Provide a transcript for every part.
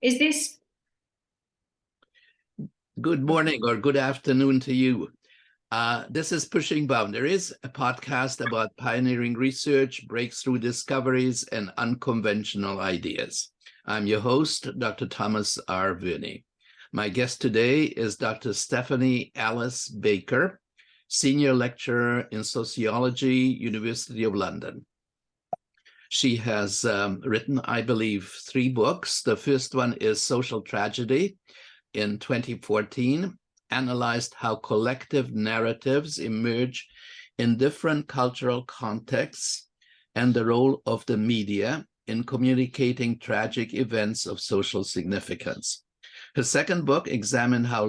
Is this? Good morning or good afternoon to you. This is Pushing Boundaries, a podcast about pioneering research, breakthrough discoveries, and unconventional ideas. I'm your host, Dr. Thomas R. Verney. My guest today is Dr. Stephanie Alice Baker, Senior Lecturer in Sociology, University of London. She has written, I believe, 3 books. The first one is Social Tragedy in 2014, analyzed how collective narratives emerge in different cultural contexts and the role of the media in communicating tragic events of social significance. Her second book examined how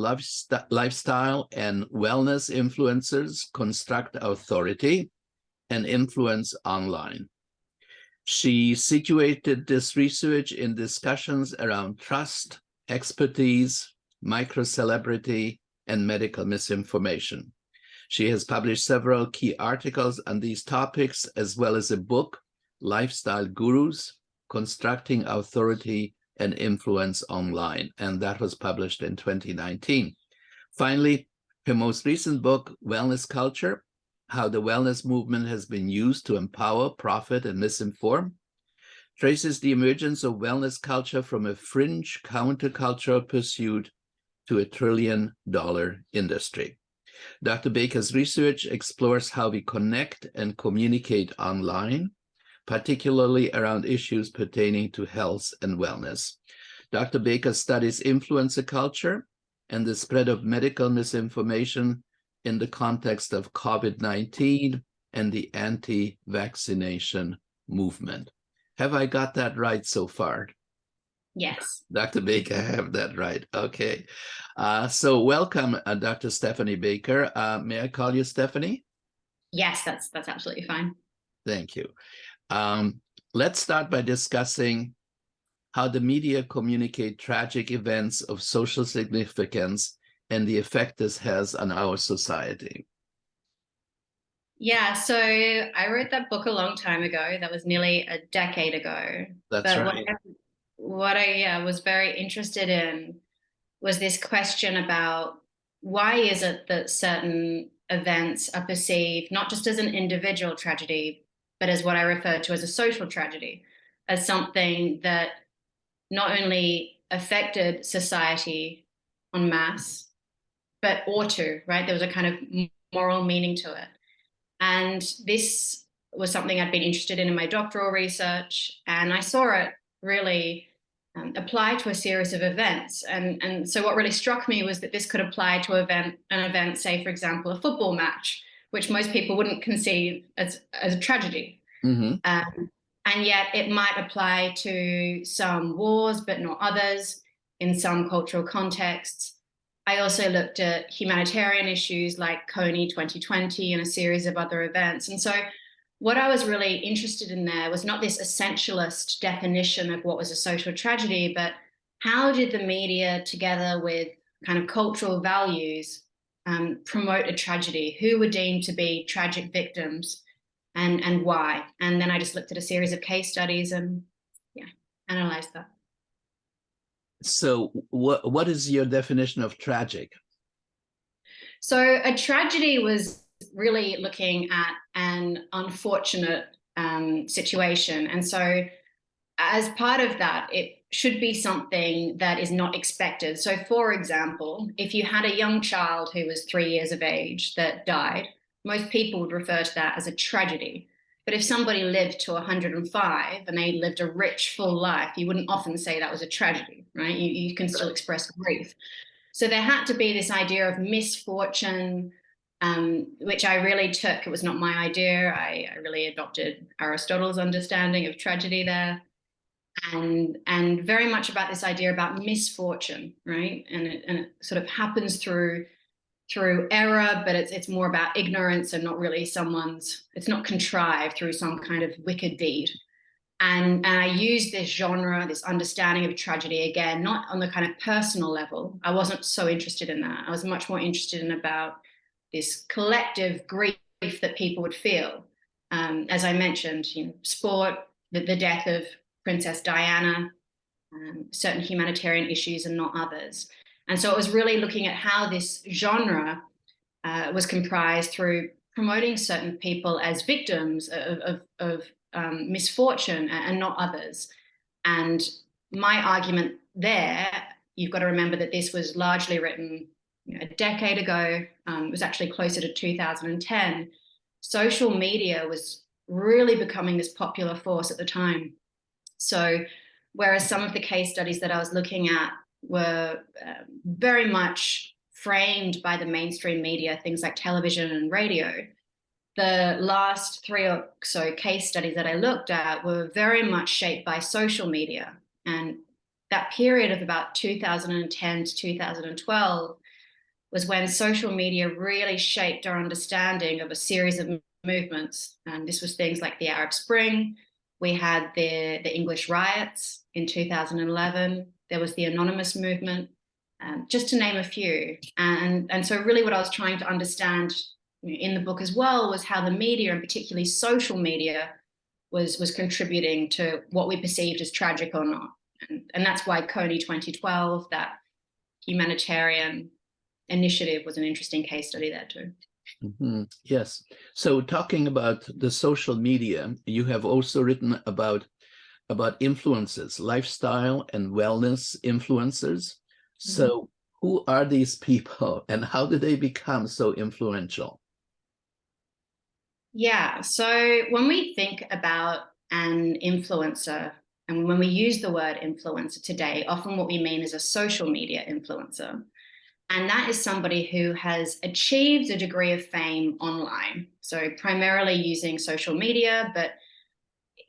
lifestyle and wellness influencers construct authority and influence online. She situated this research in discussions around trust, expertise, microcelebrity, and medical misinformation. She has published several key articles on these topics, as well as a book, Lifestyle Gurus, Constructing Authority and Influence Online, and that was published in 2019. Finally, her most recent book, Wellness Culture, How the Wellness Movement Has Been Used to Empower, Profit, and Misinform, traces the emergence of wellness culture from a fringe countercultural pursuit to a $1 trillion industry. Dr. Baker's research explores how we connect and communicate online, particularly around issues pertaining to health and wellness. Dr. Baker studies influencer culture and the spread of medical misinformation in the context of COVID-19 and the anti-vaccination movement. Have I got that right so far? Yes. Dr. Baker, I have that right. Okay. So welcome, Dr. Stephanie Baker. May I call you Stephanie? Yes, that's absolutely fine. Thank you. Let's start by discussing how the media communicate tragic events of social significance and the effect this has on our society. Yeah, so I wrote that book a long time ago. That was nearly a decade ago. That's right. What I was very interested in was this question about why is it that certain events are perceived not just as an individual tragedy, but as what I refer to as a social tragedy, as something that not only affected society en masse, but ought to, right? There was a kind of moral meaning to it. And this was something I'd been interested in my doctoral research, and I saw it really apply to a series of events. And so what really struck me was that this could apply to an event, say, for example, a football match, which most people wouldn't conceive as a tragedy. Mm-hmm. And yet it might apply to some wars, but not others, in some cultural contexts. I also looked at humanitarian issues like Coney 2020 and a series of other events. And so what I was really interested in there was not this essentialist definition of what was a social tragedy, but how did the media, together with kind of cultural values, promote a tragedy? Who were deemed to be tragic victims and why? And then I just looked at a series of case studies and analyzed that. So what is your definition of tragic? So a tragedy was really looking at an unfortunate situation. And so as part of that, it should be something that is not expected. So for example, if you had a young child who was 3 years of age that died, most people would refer to that as a tragedy. But if somebody lived to 105 and they lived a rich, full life, you wouldn't often say that was a tragedy, right? You can still express grief. So there had to be this idea of misfortune, which I really took. It was not my idea. I really adopted Aristotle's understanding of tragedy there, and very much about this idea about misfortune, right? And it sort of happens through error, but it's more about ignorance and not really it's not contrived through some kind of wicked deed. And I used this genre, this understanding of tragedy, again, not on the kind of personal level. I wasn't so interested in that. I was much more interested in about this collective grief that people would feel. As I mentioned, sport, the death of Princess Diana, certain humanitarian issues and not others. And so it was really looking at how this genre was comprised through promoting certain people as victims of misfortune and not others. And my argument there, you've got to remember that this was largely written a decade ago. It was actually closer to 2010. Social media was really becoming this popular force at the time. So whereas some of the case studies that I was looking at were very much framed by the mainstream media, things like television and radio, the last 3 or so case studies that I looked at were very much shaped by social media. And that period of about 2010 to 2012 was when social media really shaped our understanding of a series of movements. And this was things like the Arab Spring. We had the English riots in 2011. There was the Anonymous movement, just to name a few. And so really what I was trying to understand in the book as well was how the media, and particularly social media, was contributing to what we perceived as tragic or not. And that's why Coney 2012, that humanitarian initiative, was an interesting case study there too. Mm-hmm. Yes. So talking about the social media, you have also written about influencers, lifestyle and wellness influencers. So who are these people and how did they become so influential? Yeah, so when we think about an influencer, and when we use the word influencer today, often what we mean is a social media influencer. And that is somebody who has achieved a degree of fame online. So primarily using social media, but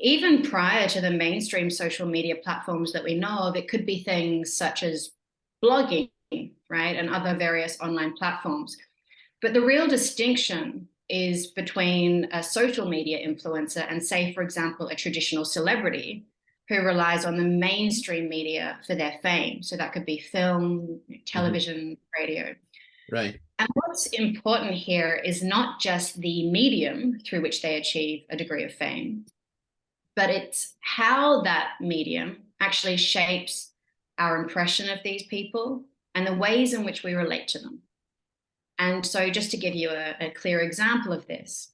even prior to the mainstream social media platforms that we know of, it could be things such as blogging, right, and other various online platforms. But the real distinction is between a social media influencer and, say, for example, a traditional celebrity who relies on the mainstream media for their fame. So that could be film, television, radio. Right. And what's important here is not just the medium through which they achieve a degree of fame, but it's how that medium actually shapes our impression of these people and the ways in which we relate to them. And so just to give you a clear example of this,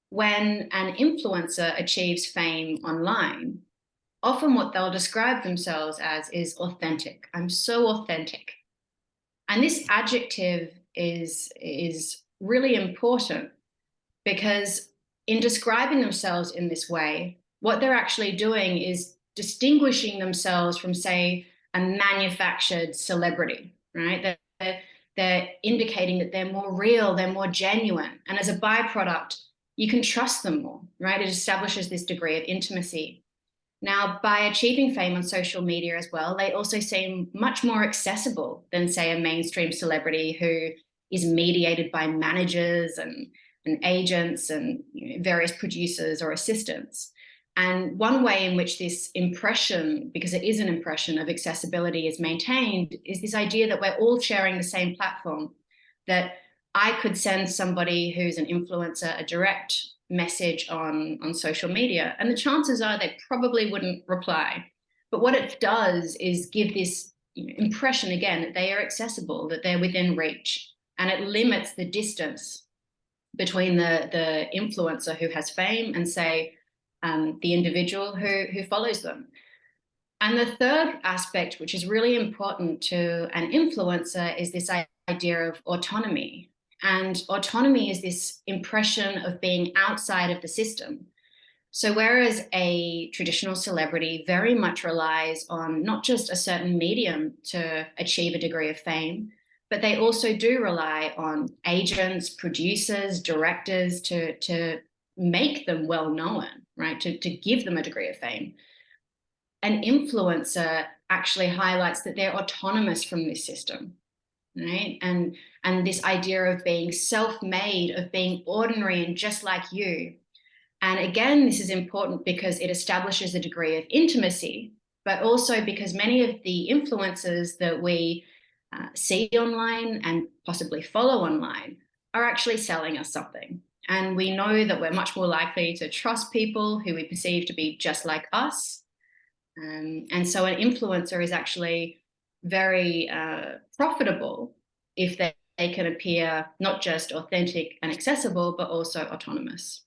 when an influencer achieves fame online, often what they'll describe themselves as is authentic. I'm so authentic. And this adjective is really important because in describing themselves in this way, what they're actually doing is distinguishing themselves from, say, a manufactured celebrity, right? They're indicating that they're more real, they're more genuine. And as a byproduct, you can trust them more, right? It establishes this degree of intimacy. Now, by achieving fame on social media as well, they also seem much more accessible than, say, a mainstream celebrity who is mediated by managers and agents and various producers or assistants. And one way in which this impression, because it is an impression of accessibility, is maintained is this idea that we're all sharing the same platform, that I could send somebody who's an influencer a direct message on social media, and the chances are they probably wouldn't reply. But what it does is give this impression, again, that they are accessible, that they're within reach, and it limits the distance between the influencer who has fame and, say, the individual who follows them. And the third aspect, which is really important to an influencer, is this idea of autonomy. And autonomy is this impression of being outside of the system. So whereas a traditional celebrity very much relies on not just a certain medium to achieve a degree of fame, but they also do rely on agents, producers, directors to make them well known, right? To give them a degree of fame. An influencer actually highlights that they're autonomous from this system, right? And this idea of being self-made, of being ordinary and just like you. And again, this is important because it establishes a degree of intimacy, but also because many of the influencers that we see online and possibly follow online are actually selling us something. And we know that we're much more likely to trust people who we perceive to be just like us. And so an influencer is actually very profitable if they can appear not just authentic and accessible, but also autonomous.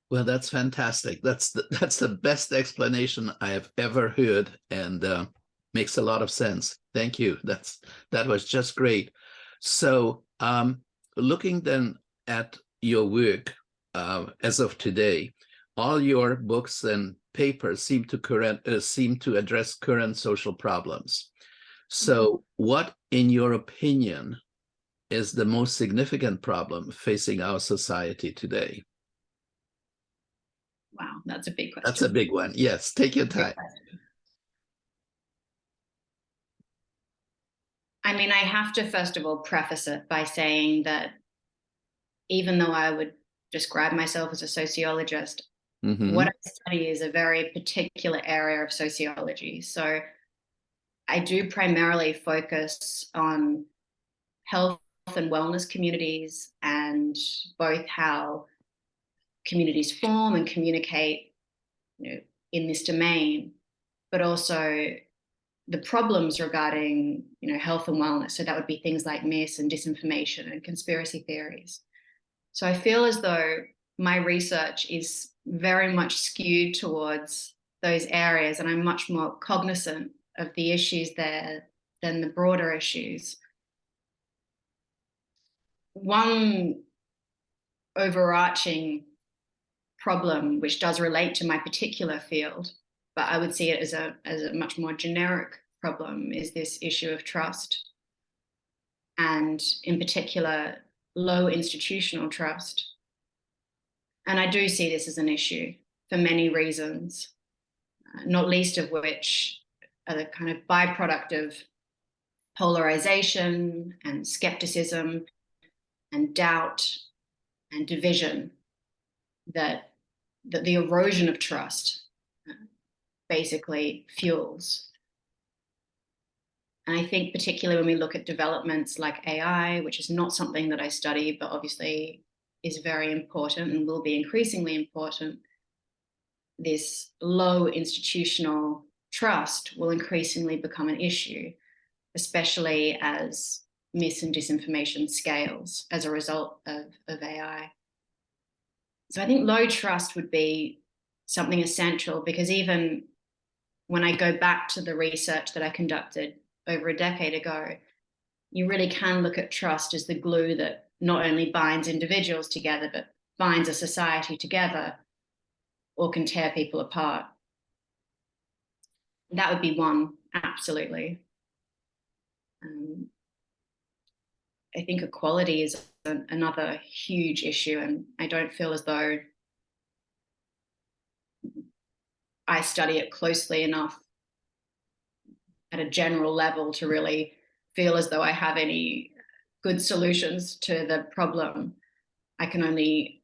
Well, that's fantastic. That's the best explanation I have ever heard, and makes a lot of sense. Thank you. That was just great. So, looking then at your work as of today, all your books and papers seem to address current social problems. So, what, in your opinion, is the most significant problem facing our society today? Wow, that's a big question. That's a big one. Yes, take your time. I mean, I have to first of all preface it by saying that even though I would describe myself as a sociologist, what I study is a very particular area of sociology. So I do primarily focus on health and wellness communities, and both how communities form and communicate, in this domain, but also the problems regarding, health and wellness. So that would be things like mis and disinformation and conspiracy theories. So I feel as though my research is very much skewed towards those areas, and I'm much more cognizant of the issues there than the broader issues. One overarching problem, which does relate to my particular field, but I would see it as a much more generic problem, is this issue of trust, and in particular, low institutional trust. And I do see this as an issue for many reasons, not least of which are the kind of byproduct of polarization and skepticism and doubt and division that the erosion of trust basically fuels. And I think particularly when we look at developments like AI, which is not something that I study, but obviously is very important and will be increasingly important, this low institutional trust will increasingly become an issue, especially as mis and disinformation scales as a result of AI. So I think low trust would be something essential, because even when I go back to the research that I conducted over a decade ago, you really can look at trust as the glue that not only binds individuals together, but binds a society together, or can tear people apart. That would be one, absolutely. I think equality is another huge issue, and I don't feel as though I study it closely enough at a general level to really feel as though I have any good solutions to the problem. I can only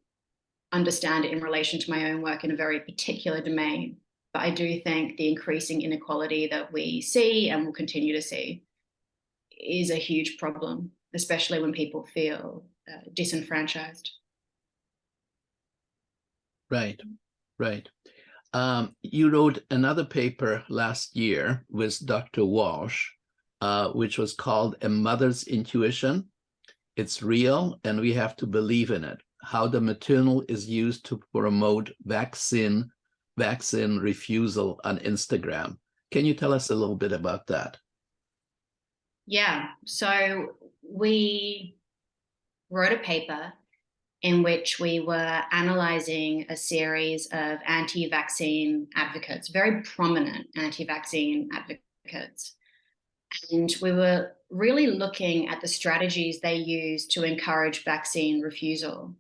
understand it in relation to my own work in a very particular domain. But I do think the increasing inequality that we see and will continue to see is a huge problem, especially when people feel disenfranchised. Right, right. You wrote another paper last year with Dr. Walsh, which was called A Mother's Intuition. It's real, and we have to believe in it. How the maternal is used to promote vaccine refusal on Instagram. Can you tell us a little bit about that? Yeah, so we wrote a paper in which we were analyzing a series of anti-vaccine advocates, very prominent anti-vaccine advocates. And we were really looking at the strategies they use to encourage vaccine refusal.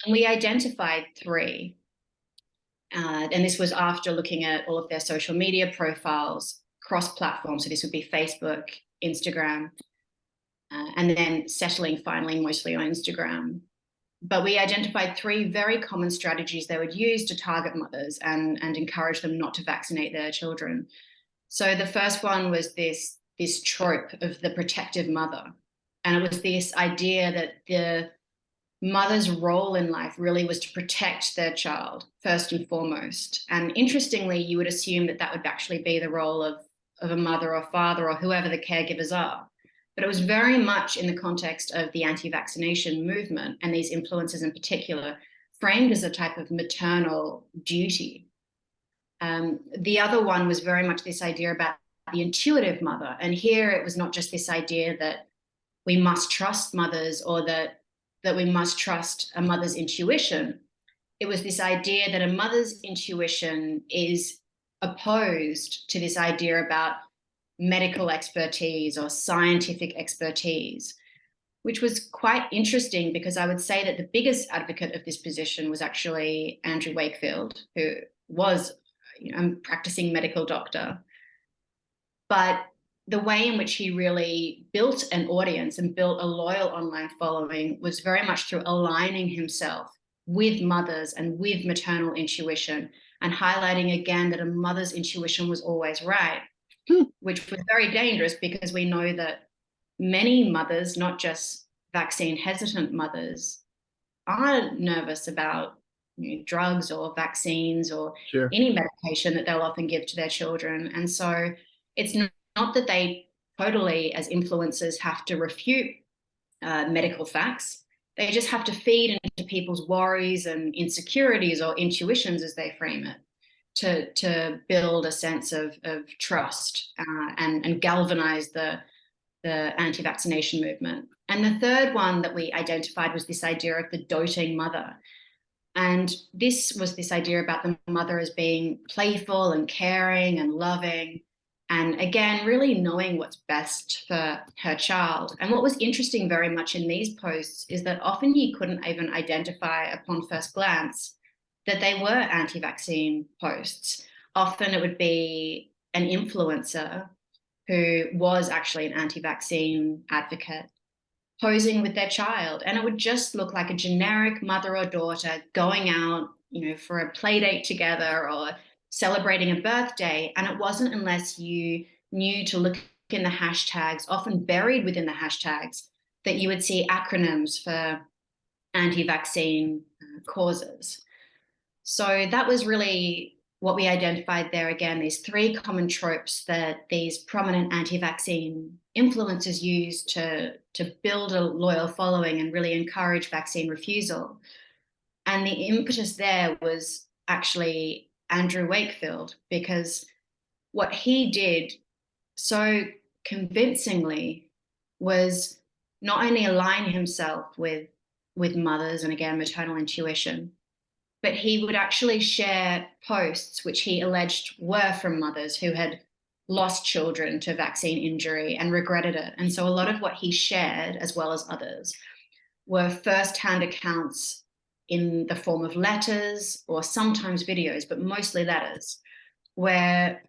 And we identified three. And this was after looking at all of their social media profiles, cross-platform. So this would be Facebook, Instagram, and then settling finally mostly on Instagram. But we identified three very common strategies they would use to target mothers and encourage them not to vaccinate their children. So the first one was this trope of the protective mother. And it was this idea that mother's role in life really was to protect their child first and foremost. And interestingly, you would assume that that would actually be the role of a mother or father or whoever the caregivers are. But it was very much in the context of the anti-vaccination movement, and these influences in particular, framed as a type of maternal duty. The other one was very much this idea about the intuitive mother. And here it was not just this idea that we must trust mothers or that we must trust a mother's intuition. It was this idea that a mother's intuition is opposed to this idea about medical expertise or scientific expertise, which was quite interesting because I would say that the biggest advocate of this position was actually Andrew Wakefield, who was a practicing medical doctor. But the way in which he really built an audience and built a loyal online following was very much through aligning himself with mothers and with maternal intuition, and highlighting again that a mother's intuition was always right, which was very dangerous because we know that many mothers, not just vaccine hesitant mothers, are nervous about drugs or vaccines or Sure. any medication that they'll often give to their children. And so it's not that they totally, as influencers, have to refute medical facts. They just have to feed into people's worries and insecurities or intuitions, as they frame it, to build a sense of trust and galvanize the anti-vaccination movement. And the third one that we identified was this idea of the doting mother. And this was this idea about the mother as being playful and caring and loving, and again, really knowing what's best for her child. And what was interesting very much in these posts is that often you couldn't even identify upon first glance that they were anti-vaccine posts. Often it would be an influencer who was actually an anti-vaccine advocate posing with their child, and it would just look like a generic mother or daughter going out, for a play date together or celebrating a birthday. And it wasn't unless you knew to look in the hashtags, often buried within the hashtags, that you would see acronyms for anti-vaccine causes. So that was really what we identified there. Again, these three common tropes that these prominent anti-vaccine influencers use to build a loyal following and really encourage vaccine refusal. And the impetus there was actually Andrew Wakefield, because what he did so convincingly was not only align himself with mothers and, again, maternal intuition, but he would actually share posts which he alleged were from mothers who had lost children to vaccine injury and regretted it. And so a lot of what he shared, as well as others, were first-hand accounts in the form of letters or sometimes videos, but mostly letters, where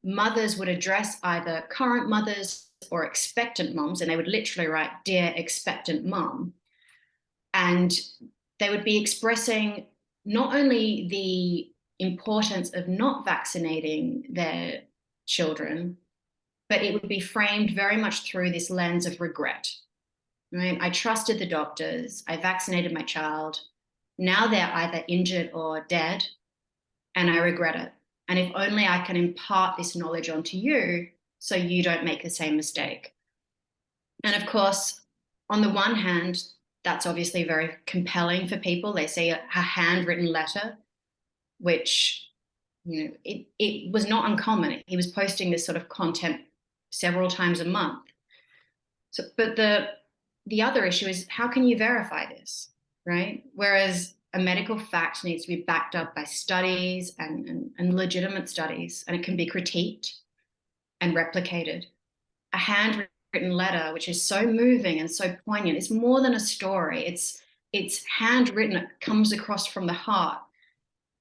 mothers would address either current mothers or expectant moms, and they would literally write, "Dear expectant mom." And they would be expressing not only the importance of not vaccinating their children, but it would be framed very much through this lens of regret. Right? I trusted the doctors, I vaccinated my child, now they're either injured or dead, and I regret it. And if only I can impart this knowledge onto you so you don't make the same mistake. And of course, on the one hand, that's obviously very compelling for people. They see a handwritten letter, which, it was not uncommon. He was posting this sort of content several times a month. So, but the other issue is, how can you verify this, right? Whereas a medical fact needs to be backed up by studies and legitimate studies, and it can be critiqued and replicated. A handwritten letter, which is so moving and so poignant, it's more than a story. It's handwritten, it comes across from the heart,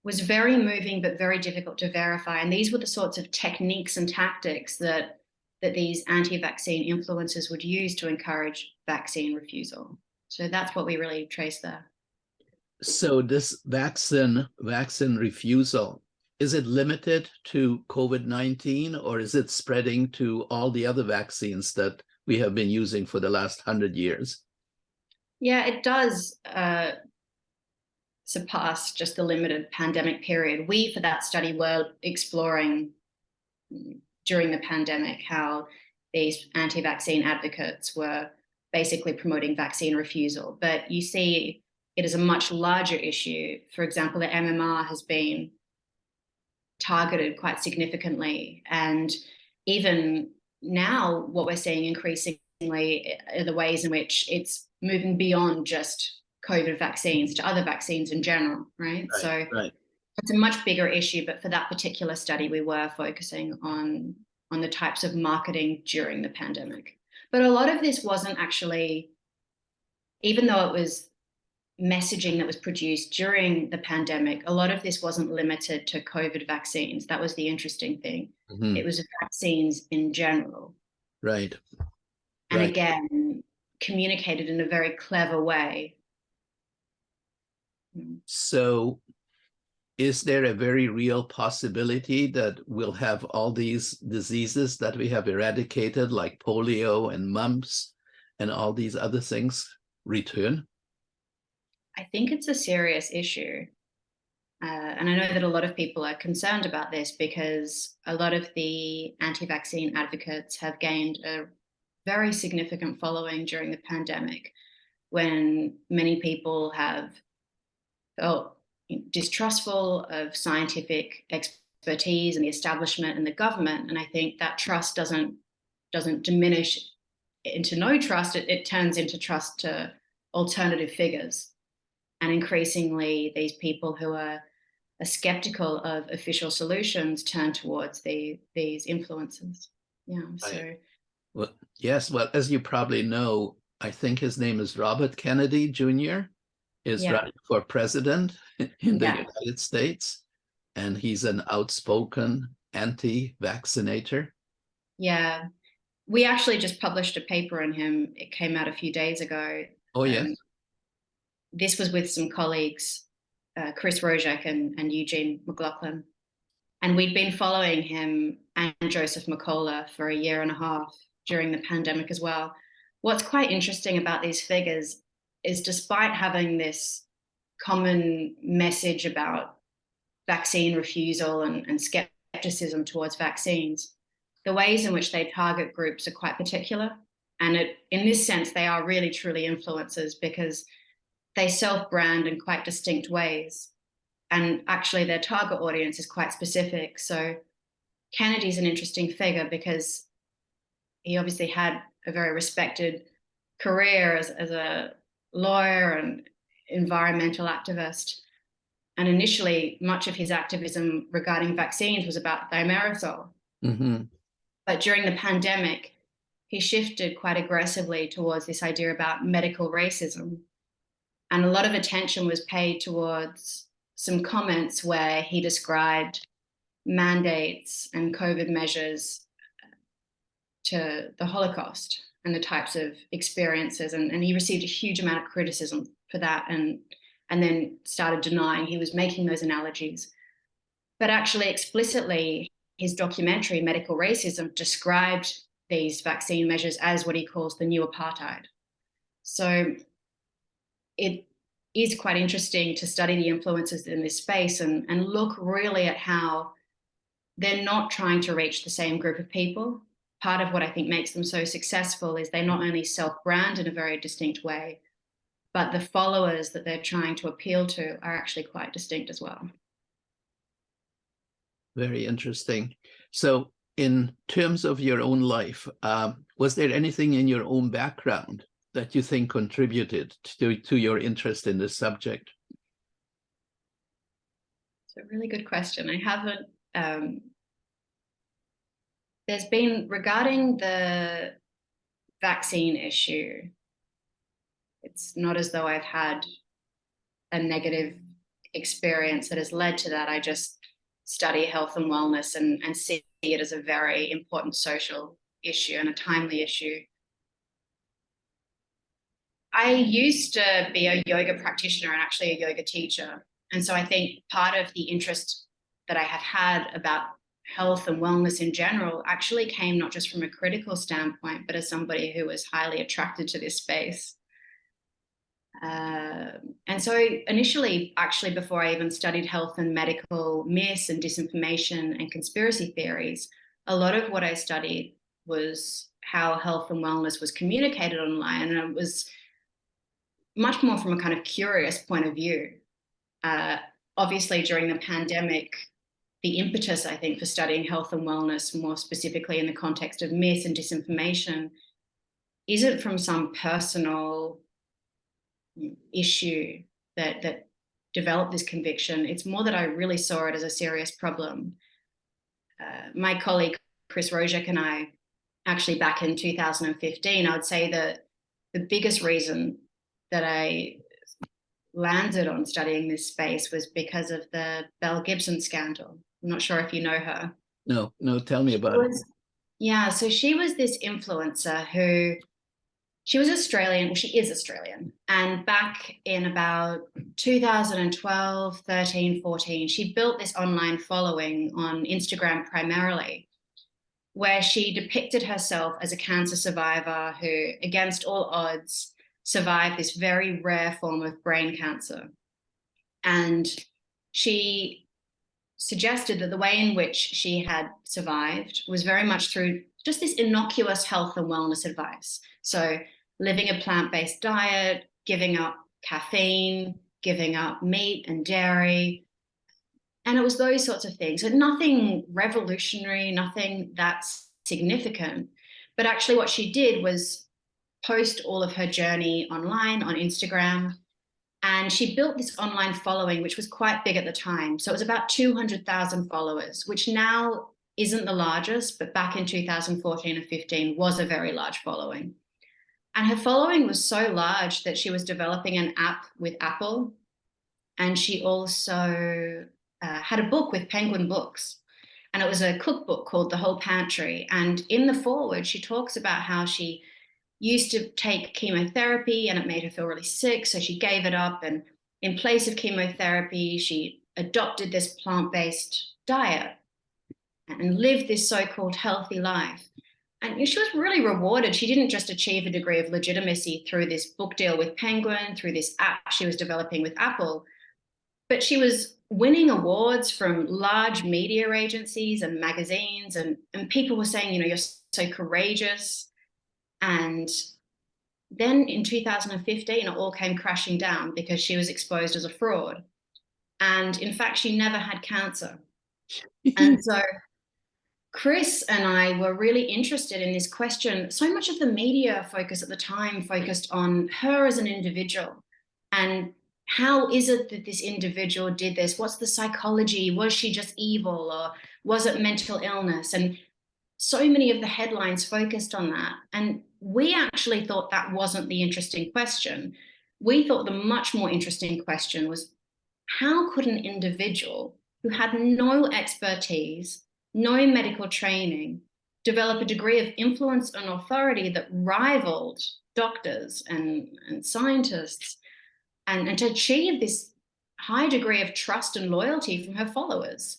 was very moving but very difficult to verify. And these were the sorts of techniques and tactics that these anti-vaccine influencers would use to encourage vaccine refusal. So that's what we really trace there. So this vaccine refusal, is it limited to COVID-19, or is it spreading to all the other vaccines that we have been using for the last 100 years? Yeah, it does surpass just the limited pandemic period. We, for that study, were exploring during the pandemic how these anti-vaccine advocates were basically promoting vaccine refusal. But you see it is a much larger issue. For example, the MMR has been targeted quite significantly. And even now, what we're seeing increasingly are the ways in which it's moving beyond just COVID vaccines to other vaccines in general, right? So Right. it's a much bigger issue, but for that particular study, we were focusing on the types of marketing during the pandemic. But a lot of this wasn't actually, even though it was messaging that was produced during the pandemic, a lot of this wasn't limited to COVID vaccines. That was the interesting thing. Mm-hmm. It was vaccines in general. Right. And Right. again, communicated in a very clever way. So is there a very real possibility that we'll have all these diseases that we have eradicated, like polio and mumps and all these other things, return? I think it's a serious issue. And I know that a lot of people are concerned about this because a lot of the anti-vaccine advocates have gained a very significant following during the pandemic, when many people have felt distrustful of scientific expertise and the establishment and the government. And I think that trust doesn't diminish into no trust. It turns into trust to alternative figures. And increasingly, these people who are skeptical of official solutions turn towards these influences. Yeah. So. Well, yes. Well, as you probably know, I think his name is Robert Kennedy Jr. is Yeah. running for president in the Yeah. United States, and he's an outspoken anti-vaccinator. Yeah. We actually just published a paper on him. It came out a few days ago. Oh, yes. This was with some colleagues, Chris Rojek and Eugene McLaughlin. And we'd been following him and Joseph McCullough for a year and a half during the pandemic as well. What's quite interesting about these figures is, despite having this common message about vaccine refusal and skepticism towards vaccines, the ways in which they target groups are quite particular. And in this sense, they are really, truly influencers, because they self-brand in quite distinct ways. And actually their target audience is quite specific. So Kennedy's an interesting figure because he obviously had a very respected career as a lawyer and environmental activist. And initially, much of his activism regarding vaccines was about thimerosal. Mm-hmm. But during the pandemic, he shifted quite aggressively towards this idea about medical racism. And a lot of attention was paid towards some comments where he described mandates and COVID measures to the Holocaust and the types of experiences. And he received a huge amount of criticism for that, and then started denying he was making those analogies. But actually, explicitly, his documentary, Medical Racism, described these vaccine measures as what he calls the new apartheid. So it is quite interesting to study the influences in this space and look really at how they're not trying to reach the same group of people. Part of what I think makes them so successful is they not only self-brand in a very distinct way, but the followers that they're trying to appeal to are actually quite distinct as well. Very interesting. So in terms of your own life, was there anything in your own background that you think contributed to your interest in this subject? It's a really good question. I haven't, there's been, regarding the vaccine issue, it's not as though I've had a negative experience that has led to that. I just study health and wellness and see it as a very important social issue and a timely issue. I used to be a yoga practitioner and actually a yoga teacher. And so I think part of the interest that I have had about health and wellness in general actually came not just from a critical standpoint, but as somebody who was highly attracted to this space. And so initially, actually, before I even studied health and medical myths and disinformation and conspiracy theories, a lot of what I studied was how health and wellness was communicated online. And it was much more from a kind of curious point of view. Uh, Obviously, during the pandemic, the impetus, I think, for studying health and wellness, more specifically in the context of myths and disinformation, isn't from some personal issue that developed this conviction. It's more that I really saw it as a serious problem. My colleague Chris Rojek and I, actually back in 2015, I would say that the biggest reason that I landed on studying this space was because of the Belle Gibson scandal. I'm not sure if you know her. No, tell me about it. Yeah, so she was this influencer who, she was Australian, well, she is Australian. And back in about 2012, 13, 14, she built this online following on Instagram primarily, where she depicted herself as a cancer survivor who, against all odds, survived this very rare form of brain cancer. And she suggested that the way in which she had survived was very much through just this innocuous health and wellness advice. So living a plant-based diet, giving up caffeine, giving up meat and dairy. And it was those sorts of things. So nothing revolutionary, nothing that's significant. But actually what she did was post all of her journey online on Instagram. And she built this online following, which was quite big at the time. So it was about 200,000 followers, which now isn't the largest, but back in 2014 and 15 was a very large following. And her following was so large that she was developing an app with Apple. And she also had a book with Penguin Books. And it was a cookbook called The Whole Pantry. And in the foreword, she talks about how she used to take chemotherapy and it made her feel really sick. So she gave it up. And in place of chemotherapy, she adopted this plant-based diet and lived this so-called healthy life. And she was really rewarded. She didn't just achieve a degree of legitimacy through this book deal with Penguin, through this app she was developing with Apple, but she was winning awards from large media agencies and magazines. And people were saying, you're so courageous. And then in 2015, it all came crashing down because she was exposed as a fraud. And in fact, she never had cancer. And so Chris and I were really interested in this question. So much of the media focus at the time focused on her as an individual. And how is it that this individual did this? What's the psychology? Was she just evil, or was it mental illness? And so many of the headlines focused on that. And we actually thought that wasn't the interesting question. We thought the much more interesting question was, how could an individual who had no expertise, no medical training, develop a degree of influence and authority that rivaled doctors and scientists, and to achieve this high degree of trust and loyalty from her followers?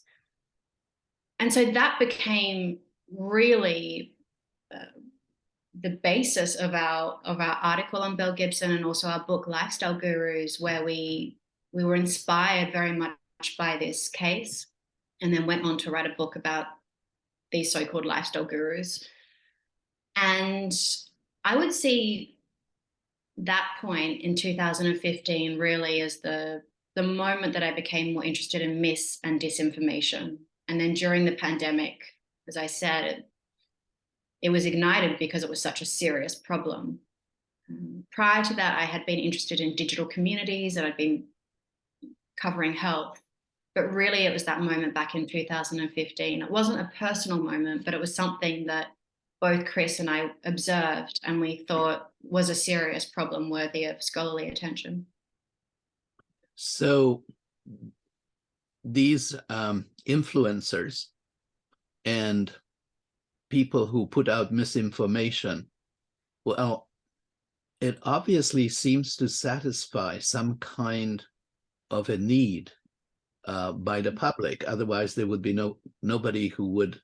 And so that became really the basis of our article on Belle Gibson, and also our book Lifestyle Gurus, where we were inspired very much by this case, and then went on to write a book about these so-called lifestyle gurus. And I would see that point in 2015 really as the moment that I became more interested in myths and disinformation. And then during the pandemic, as I said, it was ignited because it was such a serious problem. Prior to that, I had been interested in digital communities, and I'd been covering health. But really, it was that moment back in 2015. It wasn't a personal moment, but it was something that both Chris and I observed, and we thought was a serious problem worthy of scholarly attention. So these influencers and people who put out misinformation, well, it obviously seems to satisfy some kind of a need by the public. Otherwise, there would be nobody who would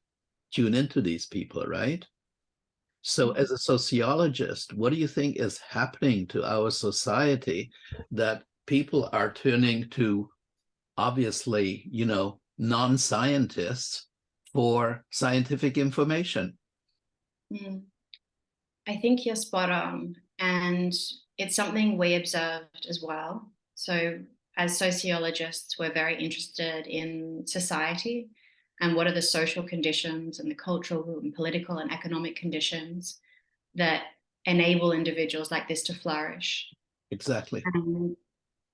tune into these people, right? So as a sociologist, what do you think is happening to our society that people are turning to, obviously, non-scientists for scientific information? Mm. I think you're spot on. And it's something we observed as well. So, as sociologists, we're very interested in society and what are the social conditions and the cultural and political and economic conditions that enable individuals like this to flourish. Exactly. And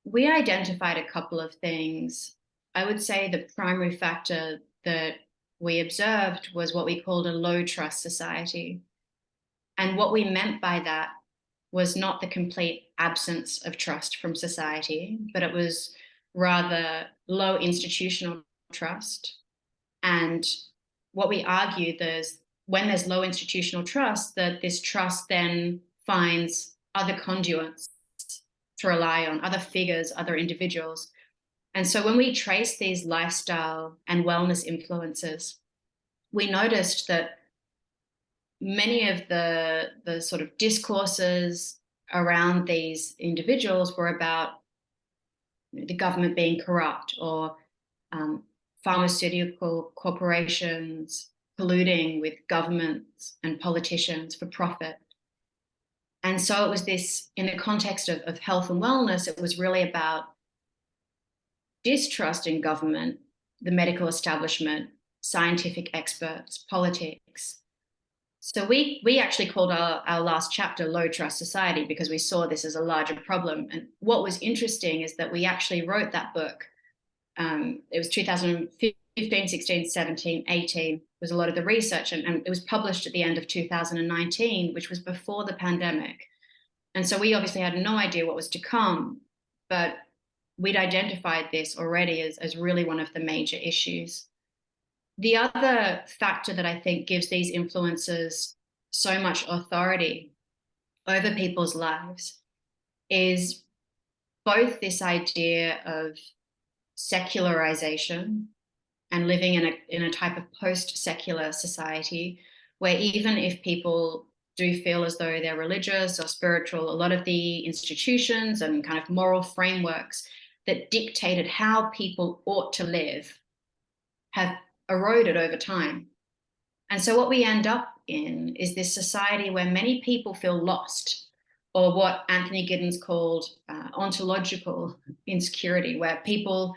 we identified a couple of things. I would say the primary factor that we observed was what we called a low trust society. And what we meant by that was not the complete absence of trust from society, but it was rather low institutional trust. And what we argued is when there's low institutional trust, that this trust then finds other conduits to rely on, other figures, other individuals. And so when we trace these lifestyle and wellness influences, we noticed that many of the sort of discourses around these individuals were about the government being corrupt or pharmaceutical corporations colluding with governments and politicians for profit. And so it was this, in the context of health and wellness, it was really about distrust in government, the medical establishment, scientific experts, politics. So we actually called our last chapter Low Trust Society because we saw this as a larger problem. And what was interesting is that we actually wrote that book. It was 2015, 16, 17, 18 was a lot of the research, and it was published at the end of 2019, which was before the pandemic. And so we obviously had no idea what was to come, but we'd identified this already as really one of the major issues. The other factor that I think gives these influencers so much authority over people's lives is both this idea of secularization and living in a type of post-secular society where even if people do feel as though they're religious or spiritual, a lot of the institutions and kind of moral frameworks that dictated how people ought to live have eroded over time. And so what we end up in is this society where many people feel lost, or what Anthony Giddens called ontological insecurity, where people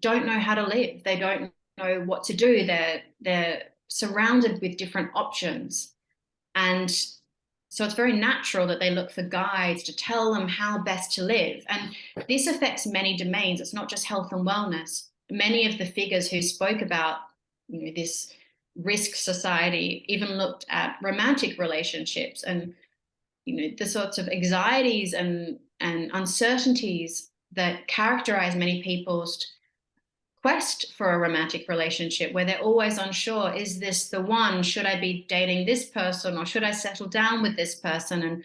don't know how to live. They don't know what to do. They're surrounded with different options. And so it's very natural that they look for guides to tell them how best to live. And this affects many domains. It's not just health and wellness. Many of the figures who spoke about this risk society even looked at romantic relationships and the sorts of anxieties and uncertainties that characterize many people's quest for a romantic relationship, where they're always unsure, is this the one? Should I be dating this person, or should I settle down with this person? And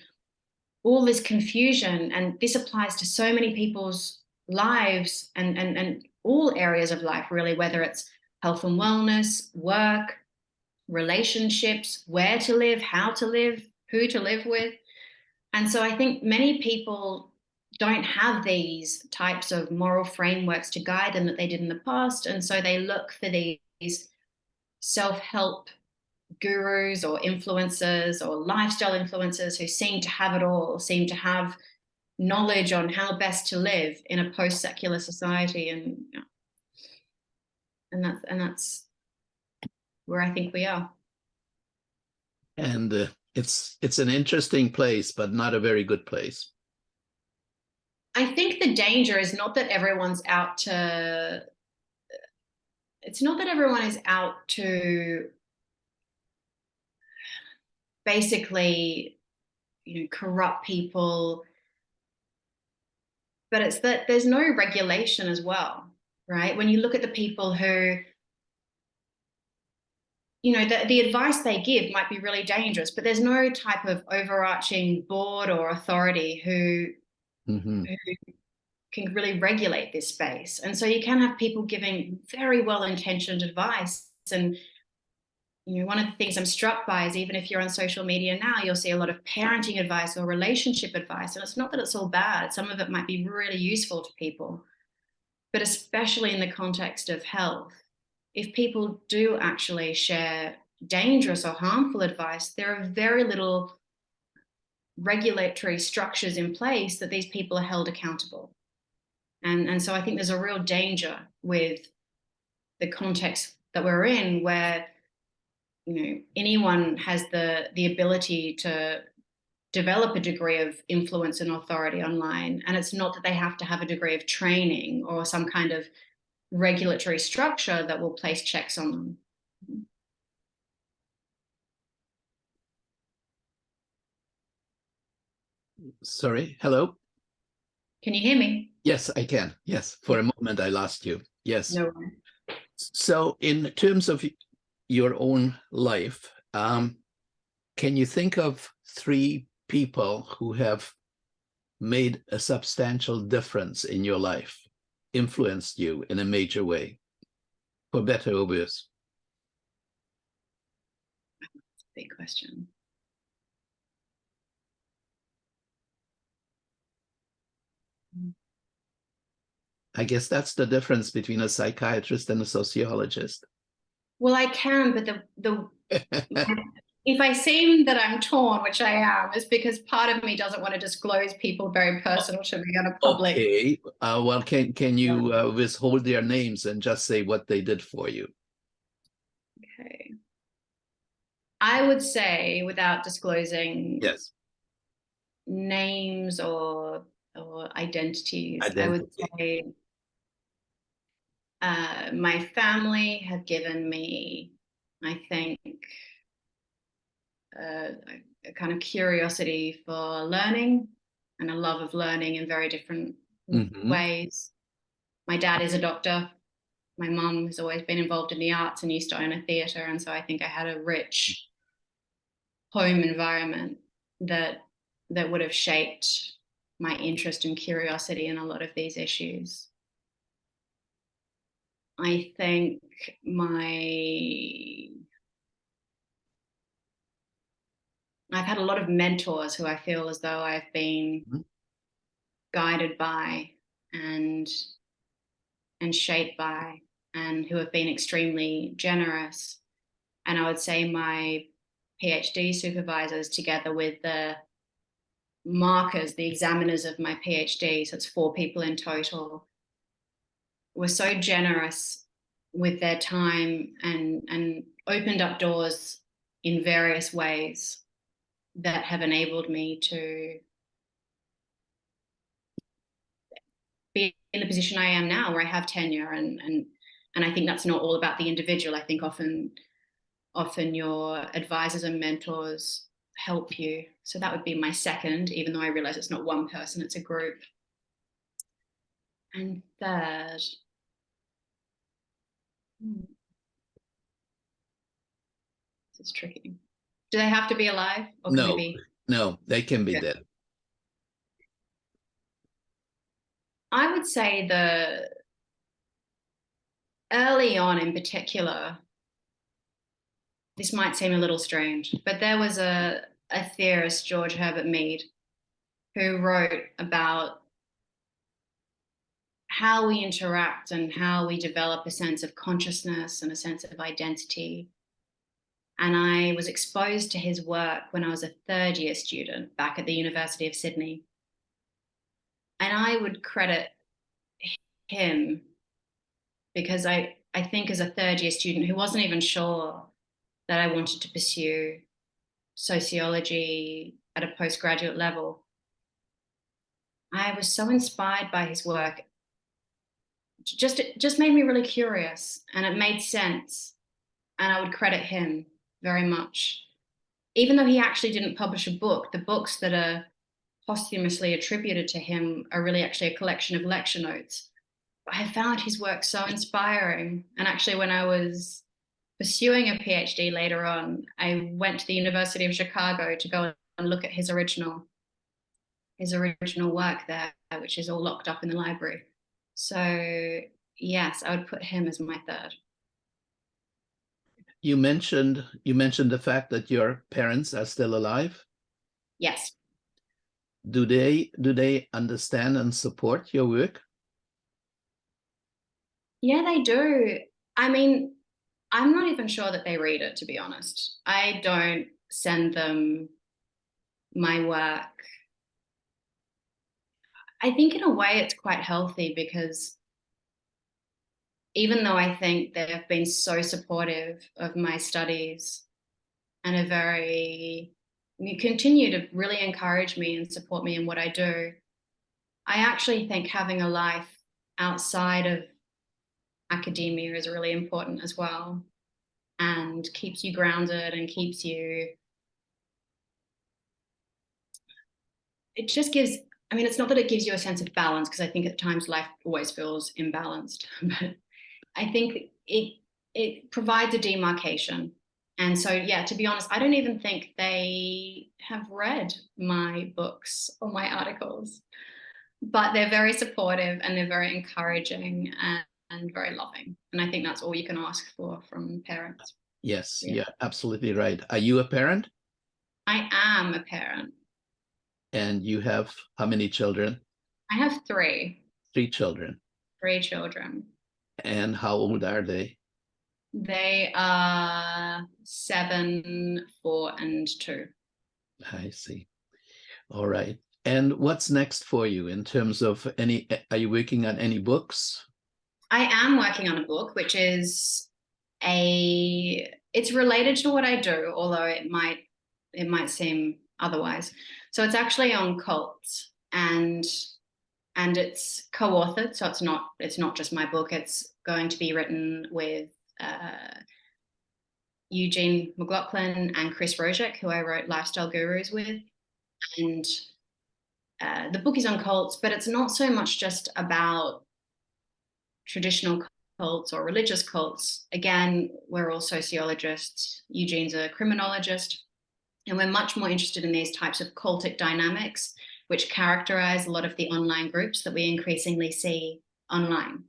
all this confusion. And this applies to so many people's lives and all areas of life, really, whether it's health and wellness, work, relationships, where to live, how to live, who to live with. And so I think many people don't have these types of moral frameworks to guide them that they did in the past. And so they look for these self-help gurus or influencers or lifestyle influencers who seem to have it all, seem to have knowledge on how best to live in a post-secular society. And that's where I think we are. And it's an interesting place, but not a very good place. I think the danger is not that everyone's out to, it's not that everyone is out to basically, corrupt people, but it's that there's no regulation as well, right? When you look at the people who, the advice they give might be really dangerous, but there's no type of overarching board or authority who can really regulate this space. And so you can have people giving very well-intentioned advice, and one of the things I'm struck by is even if you're on social media now, you'll see a lot of parenting advice or relationship advice. And it's not that it's all bad. Some of it might be really useful to people, but especially in the context of health, if people do actually share dangerous or harmful advice, there are very little regulatory structures in place that these people are held accountable. And so I think there's a real danger with the context that we're in, where anyone has the ability to develop a degree of influence and authority online. And it's not that they have to have a degree of training or some kind of regulatory structure that will place checks on them. Sorry, hello? Can you hear me? Yes, I can. Yes, for a moment I lost you. Yes. No worries. So in terms of your own life, can you think of 3 people who have made a substantial difference in your life, influenced you in a major way, for better or worse? Big question. I guess that's the difference between a psychiatrist and a sociologist. Well, I can, but if I seem that I'm torn, which I am, it's because part of me doesn't want to disclose people very personal to me on a public. Okay. Well, can you withhold their names and just say what they did for you? Okay. I would say, without disclosing Yes. names or identities, I would say my family have given me, I think, a kind of curiosity for learning and a love of learning in very different ways. My dad is a doctor. My mum has always been involved in the arts and used to own a theatre. And so I think I had a rich home environment that would have shaped my interest and curiosity in a lot of these issues. I think I've had a lot of mentors who I feel as though I've been guided by and shaped by, and who have been extremely generous. And I would say my PhD supervisors, together with the markers, the examiners of my PhD, so it's 4 people in total, were so generous with their time and opened up doors in various ways that have enabled me to be in the position I am now, where I have tenure. And I think that's not all about the individual. I think often your advisors and mentors help you. So that would be my second, even though I realize it's not one person, it's a group. And third, this is tricky. Do they have to be alive? Or can they be? No, they can be dead. I would say early on in particular, this might seem a little strange, but there was a theorist, George Herbert Mead, who wrote about how we interact and how we develop a sense of consciousness and a sense of identity. And I was exposed to his work when I was a 3rd-year student back at the University of Sydney. And I would credit him because I think as a 3rd-year student who wasn't even sure that I wanted to pursue sociology at a postgraduate level, I was so inspired by his work. It just made me really curious, and it made sense. And I would credit him very much. Even though he actually didn't publish a book, the books that are posthumously attributed to him are really actually a collection of lecture notes. I found his work so inspiring. And actually, when I was pursuing a PhD later on, I went to the University of Chicago to go and look at his original work there, which is all locked up in the library. So yes, I would put him as my third. You mentioned the fact that your parents are still alive. Yes. Do they understand and support your work? Yeah, they do. I mean, I'm not even sure that they read it, to be honest. I don't send them my work. I think in a way it's quite healthy because even though I think they've been so supportive of my studies and you continue to really encourage me and support me in what I do, I actually think having a life outside of academia is really important as well, and keeps you grounded and it just gives, I mean, it's not that it gives you a sense of balance, because I think at times life always feels imbalanced, but I think it provides a demarcation. And so, yeah, to be honest, I don't even think they have read my books or my articles, but they're very supportive and they're very encouraging and very loving. And I think that's all you can ask for from parents. Yes, Yeah. you're absolutely right. Are you a parent? I am a parent. And you have how many children? I have three 3 children. children. And how old are they? They are 7, 4, and 2. I see. All right. And what's next for you in terms of are you working on any books? I am working on a book, which is it's related to what I do, although it might seem otherwise. So it's actually on cults, and it's co-authored, so it's not just my book. It's going to be written with Eugene McLaughlin and Chris Rojek, who I wrote Lifestyle Gurus with. And the book is on cults, but it's not so much just about traditional cults or religious cults. Again, we're all sociologists. Eugene's a criminologist. And we're much more interested in these types of cultic dynamics, which characterize a lot of the online groups that we increasingly see online.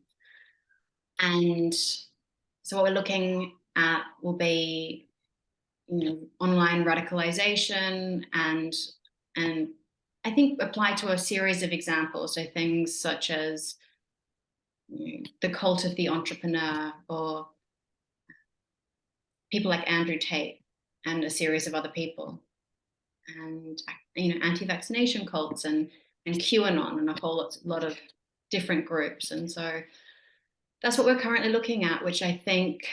And so what we're looking at will be, online radicalization and I think apply to a series of examples. So things such as the cult of the entrepreneur, or people like Andrew Tate and a series of other people, and anti-vaccination cults and QAnon and a whole lot of different groups. And so that's what we're currently looking at, which I think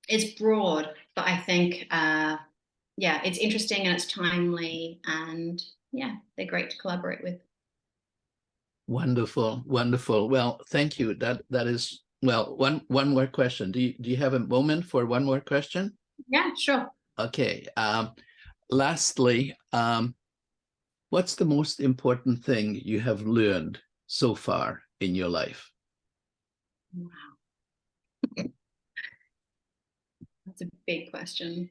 is broad, but I think it's interesting and it's timely, and they're great to collaborate with. Wonderful, wonderful. Well, thank you. That is, well, one more question. Do you have a moment for one more question? Yeah, sure. Okay. Lastly, what's the most important thing you have learned so far in your life? Wow. That's a big question.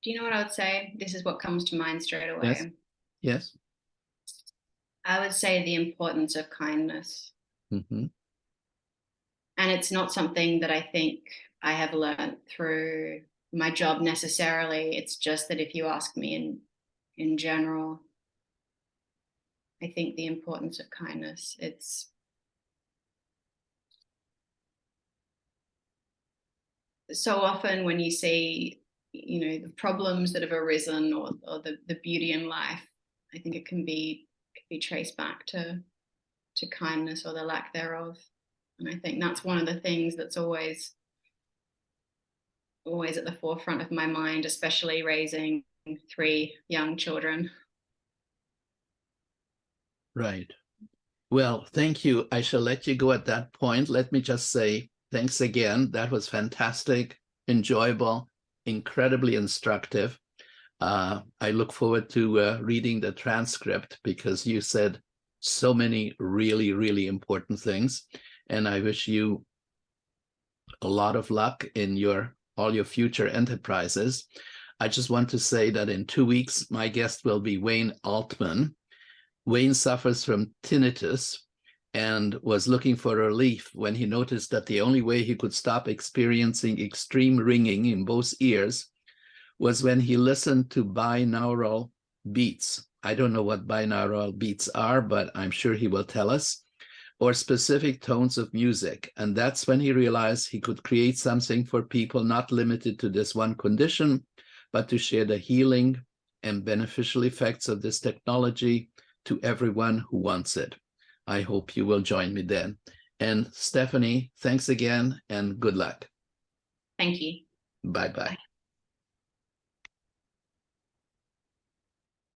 Do you know what I would say? This is what comes to mind straight away. Yes. Yes. I would say the importance of kindness. Mm-hmm. And it's not something that I think I have learned through my job necessarily. It's just that if you ask me in general, I think the importance of kindness. It's so often when you see, the problems that have arisen, or the beauty in life, I think it can be traced back to kindness or the lack thereof. And I think that's one of the things that's always at the forefront of my mind, especially raising 3 young children. Right. Well, thank you. I shall let you go at that point. Let me just say thanks again. That was fantastic, enjoyable, incredibly instructive. I look forward to reading the transcript, because you said so many really, really important things. And I wish you a lot of luck in all your future enterprises. I just want to say that in 2 weeks, my guest will be Wayne Altman. Wayne suffers from tinnitus, and was looking for relief when he noticed that the only way he could stop experiencing extreme ringing in both ears was when he listened to binaural beats. I don't know what binaural beats are, but I'm sure he will tell us, or specific tones of music. And that's when he realized he could create something for people not limited to this one condition, but to share the healing and beneficial effects of this technology to everyone who wants it. I hope you will join me then. And Stephanie, thanks again and good luck. Thank you. Bye-bye.